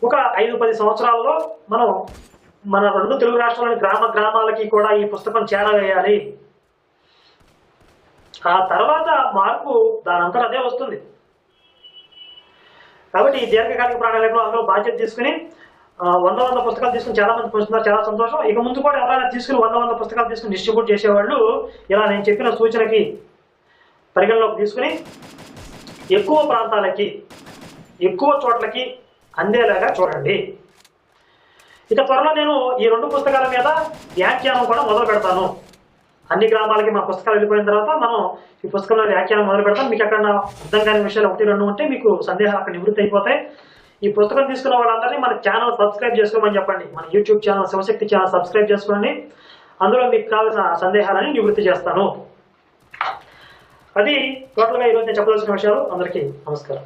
ఒక 5-10 సంవత్సరాల్లో మనం మన 2 తెలుగు రాష్ట్రాల్లోని గ్రామాలకి కూడా ఈ పుస్తకం చేరవేయాలి. ఆ తర్వాత మార్పు దానంతా అదే వస్తుంది. కాబట్టి ఈ దీర్ఘకాలిక ప్రణాళికలో అందరూ బాధ్యత తీసుకుని 100 పుస్తకాలు తీసుకుని చాలా మంది పొందుతున్నారు, చాలా సంతోషం. ఇక ముందు కూడా ఎవరైనా తీసుకుని 100 పుస్తకాలు తీసుకుని డిస్ట్రిబ్యూట్ చేసేవాళ్ళు ఇలా నేను చెప్పిన సూచనకి పరిగణలోకి తీసుకుని ఎక్కువ ప్రాంతాలకి, ఎక్కువ చోట్లకి అందేలాగా చూడండి. ఇక త్వరలో నేను ఈ 2 పుస్తకాల మీద వ్యాఖ్యానం కూడా మొదలు పెడతాను. అన్ని గ్రామాలకి మా పుస్తకాలు వెళ్ళిపోయిన తర్వాత మనం ఈ పుస్తకంలో వ్యాఖ్యానం మొదలు పెడతాం. మీకు ఎక్కడ అర్థం కాని విషయాలు 1-2 ఉంటే మీకు సందేహాలు అక్కడ నివృత్తి అయిపోతాయి. ఈ పుస్తకం తీసుకున్న వాళ్ళందరినీ మన ఛానల్ సబ్స్క్రైబ్ చేసుకోమని చెప్పండి. మన YouTube channel Shivashakti channel subscribe చేసుకోండి. అందులో మీకు కావాల్సిన సందేహాలని నివృత్తి చేస్తాను. అది టోటల్గా ఈరోజు నేను చెప్పదలసిన విషయాలు. అందరికీ నమస్కారం.